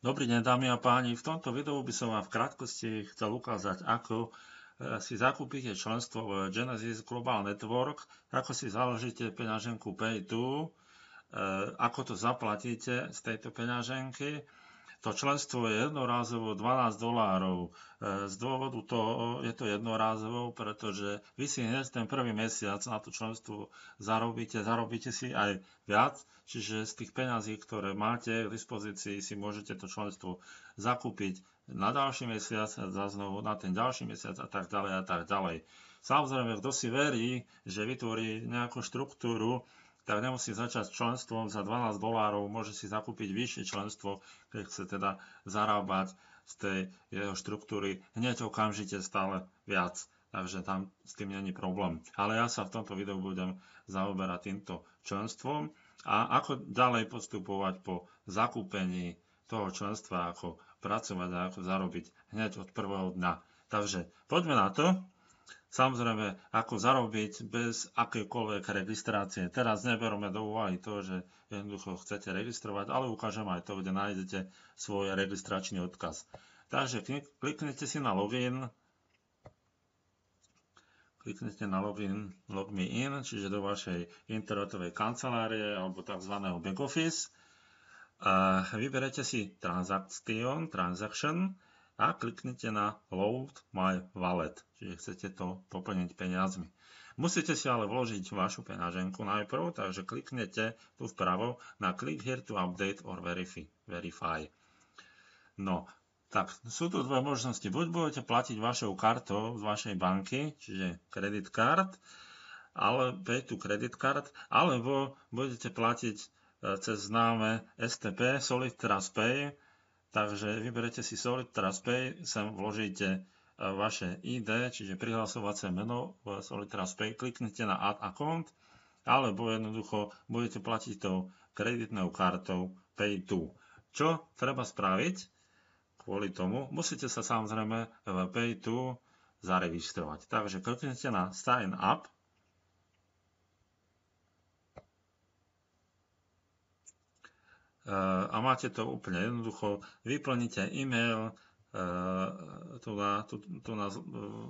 Dobrý deň, dámy a páni. V tomto videu by som vám v krátkosti chcel ukázať, ako si zakúpite členstvo v Genesis Global Network, ako si založíte peňaženku Pay2, ako to zaplatíte z tejto peňaženky. To členstvo je jednorázovo $12. Z dôvodu toho je to jednorázovo, pretože vy si hneď ten prvý mesiac na to členstvo zarobíte si aj viac, čiže z tých peňazí, ktoré máte k dispozícii, si môžete to členstvo zakúpiť na ďalší mesiac, znovu na ten ďalší mesiac a tak ďalej a tak ďalej. Samozrejme, kto si verí, že vytvorí nejakú štruktúru, tak nemusí začať s členstvom za $12, môže si zakúpiť vyššie členstvo, keď chce teda zarábať z tej jeho štruktúry hneď okamžite stále viac. Takže tam s tým není problém. Ale ja sa v tomto videu budem zaoberať týmto členstvom a ako ďalej postupovať po zakúpení toho členstva, ako pracovať a ako zarobiť hneď od prvého dňa. Takže poďme na to. Samozrejme, ako zarobiť bez akékoľvek registrácie. Teraz neberme do úvahy to, že jednoducho chcete registrovať, ale ukážem aj to, kde nájdete svoj registračný odkaz. Takže kliknete si na login, log me in, čiže do vašej internetovej kancelárie alebo tzv. Back office. Vyberete si transaction a kliknite na Load my wallet, čiže chcete to poplniť peniazmi. Musíte si ale vložiť vašu peňaženku najprv, takže kliknete tu vpravo na Click here to update or verify. No, tak sú tu dve možnosti. Buď budete platiť vašou kartou z vašej banky, čiže credit card, ale pay to credit card, alebo budete platiť cez známe STP, Solid Trust Pay. Takže vyberete si Solid Trust Pay, sem vložíte vaše ID, čiže prihlasovacie meno v Solid Trust Pay, kliknite na Add Account, alebo jednoducho budete platiť tou kreditnou kartou Pay2. Čo treba spraviť? Kvôli tomu musíte sa samozrejme v Pay2 zaregistrovať. Takže kliknite na Sign Up, a máte to úplne jednoducho, vyplníte e-mail,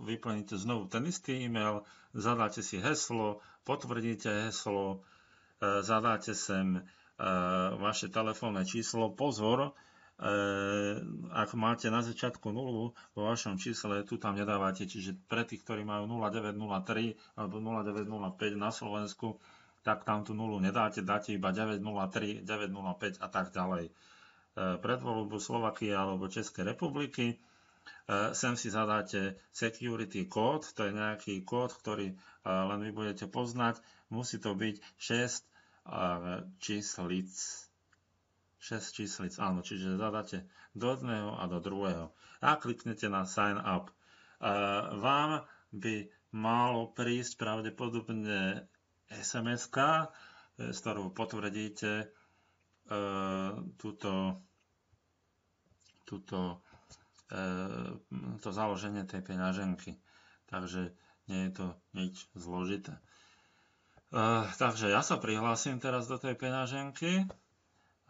vyplníte znovu ten istý e-mail, zadáte si heslo, potvrdíte heslo, zadáte sem vaše telefónne číslo. Pozor, ak máte na začiatku nulu vo vašom čísle, tu tam nedávate, čiže pre tých, ktorí majú 0903 alebo 0905 na Slovensku, tak tam tú nulu nedáte, dáte iba 903, 905 a tak ďalej. Pred voľbou Slovakie alebo Českej republiky sem si zadáte security code, to je nejaký kód, ktorý len vy budete poznať. Musí to byť 6 číslic. 6 číslic, áno, čiže zadáte do jedného a do druhého. A kliknete na sign up. Vám by malo prísť pravdepodobne SMS-ka, s ktorou potvrdíte to založenie tej peňaženky. Takže nie je to nič zložité. Takže ja sa prihlásim teraz do tej peňaženky,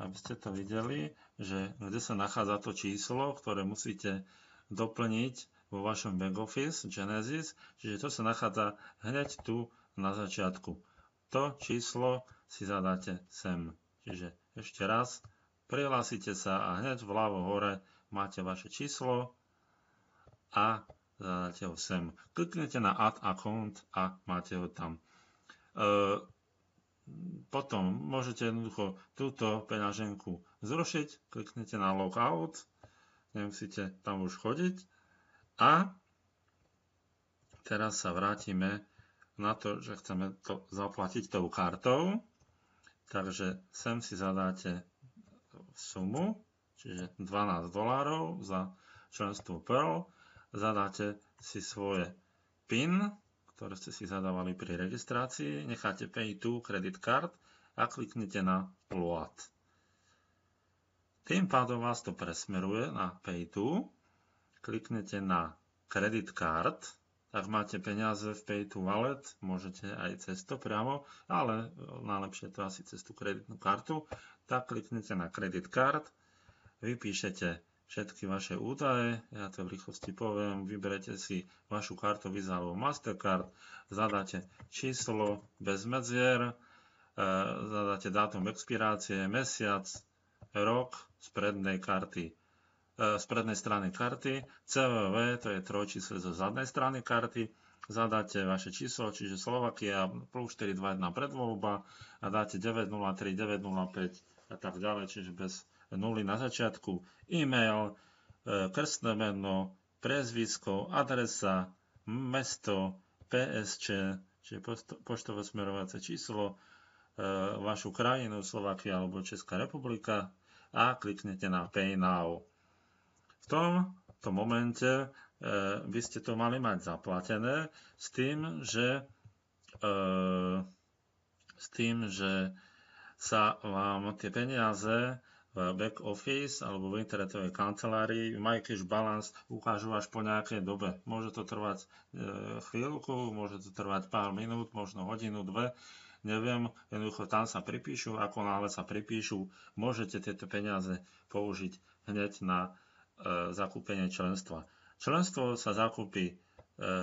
aby ste to videli, že kde sa nachádza to číslo, ktoré musíte doplniť vo vašom back office Genesis, čiže to sa nachádza hneď tu na začiatku. To číslo si zadáte sem. Čiže ešte raz, prihlásite sa a hneď vľavo hore máte vaše číslo a zadáte ho sem. Kliknete na Add Account a máte ho tam. Potom môžete jednoducho túto peňaženku zrušiť, kliknete na Logout, nemusíte tam už chodiť a teraz sa vrátime na to, že chceme to zaplatiť tou kartou. Takže sem si zadáte sumu, čiže $12 za členstvo Pearl. Zadáte si svoje PIN, ktoré ste si zadávali pri registrácii. Necháte Pay2 credit card a kliknete na Load. Tým pádom vás to presmeruje na Pay2. Kliknete na credit card. Ak máte peniaze v Pay2 Wallet, môžete aj cez to priamo, ale najlepšie to asi cez tú kreditnú kartu. Tak kliknete na Credit Card vypíšete všetky vaše údaje, ja to v rýchlosti poviem, vyberete si vašu kartu Visa alebo Mastercard, zadáte číslo bez medzier, zadáte dátum expirácie, mesiac, rok z prednej karty, z prednej strany karty, CVV, to je trojčíslo zo zadnej strany karty, zadáte vaše číslo, čiže Slovakia plus 421 predvoľba a dáte 903, 905 a tak ďalej, čiže bez nuly na začiatku, e-mail, krstné meno, priezvisko, adresa, mesto, PSČ, čiže poštové smerovacie číslo, vašu krajinu, Slovakia alebo Česká republika a kliknete na Pay Now. V tomto momente by ste to mali mať zaplatené s tým, že sa vám tie peniaze v back office alebo v internetovej kancelárii My Cash Balance ukážu až po nejakej dobe. Môže to trvať chvíľku, môže to trvať pár minút, možno hodinu, dve, neviem, jednoducho tam sa pripíšu, ako náhle sa pripíšu, môžete tieto peniaze použiť hneď na zakúpenie členstva. Členstvo sa zakúpi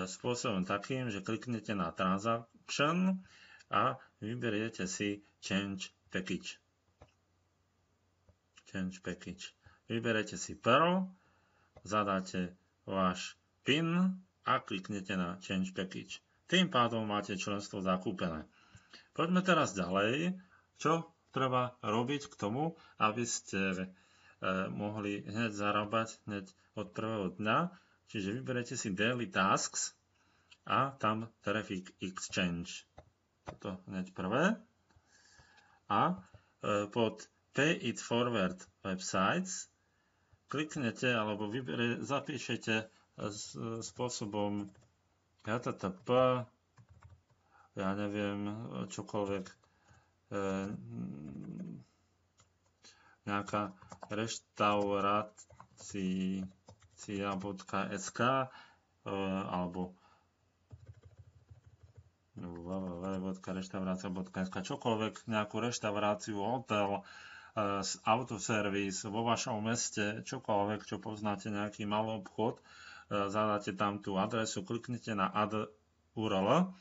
spôsobom takým, že kliknete na Transaction a vyberiete si Change Package. Vyberete si Pearl, zadáte váš PIN a kliknete na Change Package. Tým pádom máte členstvo zakúpené. Poďme teraz ďalej, čo treba robiť k tomu, aby ste mohli hneď zarábať hneď od prvého dňa. Čiže vyberete si Daily Tasks a tam Traffic Exchange. Toto hneď prvé. A pod Pay It Forward Websites kliknete alebo zapíšete spôsobom HTTP, ja neviem, čokoľvek, nejaká reštaurácia.sk alebo www.reštaurácia.sk, čokoľvek, nejakú reštauráciu, hotel, autoservis vo vašom meste, čokoľvek, čo poznáte, nejaký malý obchod, zadáte tam tú adresu, kliknete na Add URL,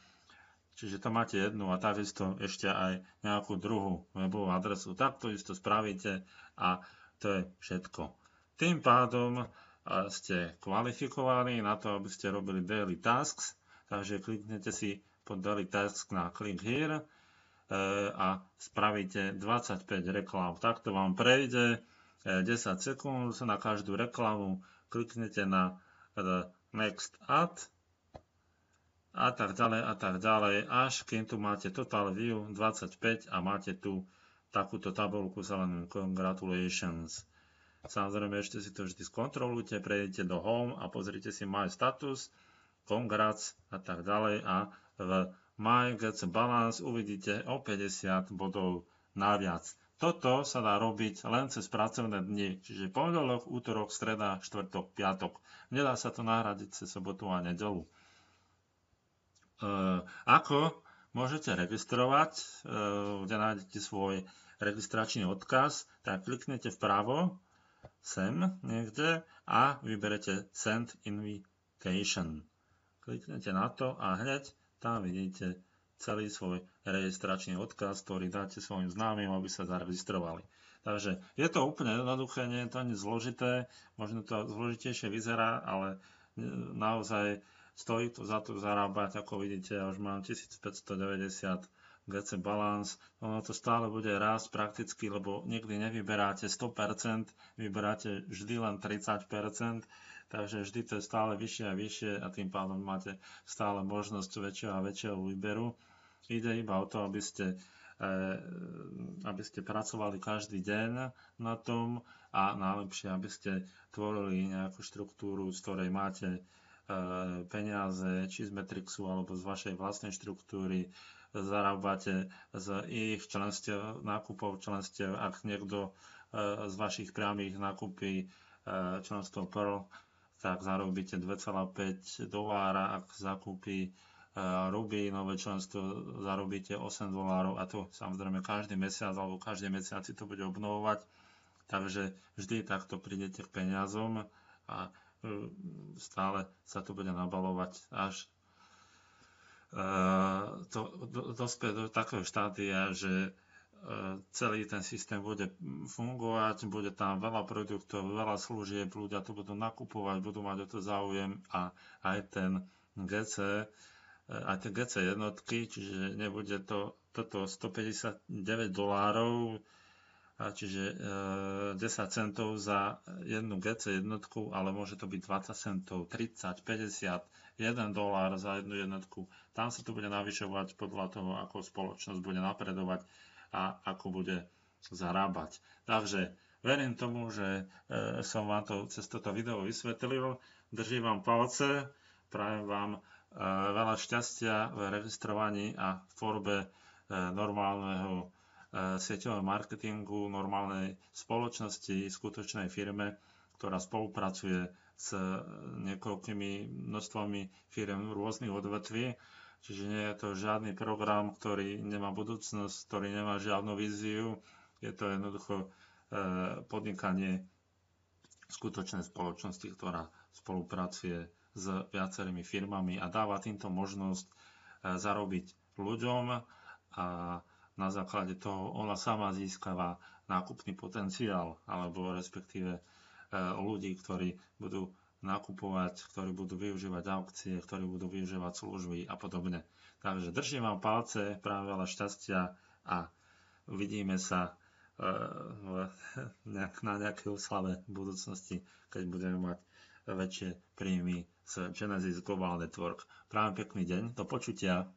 čiže tam máte jednu a takisto ešte aj nejakú druhú webovú adresu. Takto isto spravíte a to je všetko. Tým pádom ste kvalifikovaní na to, aby ste robili Daily Tasks, takže kliknete si pod Daily Tasks na Click Here a spravíte 25 reklám. Takto vám prejde 10 sekúnd na každú reklamu, kliknete na Next Ad a tak ďalej, až kým tu máte Total View 25 a máte tu takúto tabuľku zelenú Congratulations. Samozrejme, ešte si to vždy skontrolujte, prejdete do Home a pozrite si My Status, Congrats a tak ďalej a v My Get Balance uvidíte o 50 bodov naviac. Toto sa dá robiť len cez pracovné dni, čiže pondelok, útorok, streda, štvrtok, piatok. Nedá sa to nahradiť cez sobotu a nedeľu. Ako môžete registrovať, kde nájdete svoj registračný odkaz, tak kliknete vpravo, sem niekde a vyberete Send Invitation. Kliknete na to a hneď tam vidíte celý svoj registračný odkaz, ktorý dáte svojim známym, aby sa zaregistrovali. Takže je to úplne jednoduché, nie je to ani zložité, možno to zložitejšie vyzerá, ale naozaj stojí to za to zarábať, ako vidíte, ja už mám 1590 GC Balance, ono to stále bude rásť prakticky, lebo nikdy nevyberáte 100%, vyberáte vždy len 30%, takže vždy to je stále vyššie a vyššie a tým pádom máte stále možnosť väčšieho a väčšieho výberu. Ide iba o to, aby ste pracovali každý deň na tom a najlepšie, aby ste tvorili nejakú štruktúru, z ktorej máte peniaze, či z Metrixu alebo z vašej vlastnej štruktúry, zarábate z ich členstiev, nákupov členstiev, ak niekto z vašich priamých nakúpi členstvo Pearl, tak zarobíte $2,5, ak zakúpi Ruby nové členstvo, zarobíte $8 a to samozrejme každý mesiac alebo každý mesiac si to bude obnovovať. Takže vždy takto prídete k peniazom a stále sa to bude nabalovať, až to dospie do takého štádia, že celý ten systém bude fungovať, bude tam veľa produktov, veľa služieb, ľudia to budú nakupovať, budú mať o to záujem a aj ten GC, aj tie GC jednotky, čiže nebude to toto $159, čiže 10 centov za jednu GC jednotku, ale môže to byť 20 centov, 30, 50, $1 za jednu jednotku. Tam sa to bude navyšovať podľa toho, ako spoločnosť bude napredovať a ako bude zarábať. Takže verím tomu, že som vám to cez toto video vysvetlil. Držím vám palce, prajem vám veľa šťastia v registrovaní a v tvorbe normálneho sieťového marketingu, normálnej spoločnosti, skutočnej firme, ktorá spolupracuje s niekoľkými množstvami firm rôznych odvetví. Čiže nie je to žiadny program, ktorý nemá budúcnosť, ktorý nemá žiadnu víziu. Je to jednoducho podnikanie skutočnej spoločnosti, ktorá spolupracuje s viacerými firmami a dáva týmto možnosť zarobiť ľuďom a na základe toho ona sama získava nákupný potenciál alebo respektíve ľudí, ktorí budú nakupovať, ktorí budú využívať aukcie, ktorí budú využívať služby a podobne. Takže držím vám palce, práve veľa šťastia a uvidíme sa na nejakej oslave v budúcnosti, keď budeme mať väčšie príjmy z Genesis Global Network. Práve pekný deň, do počutia.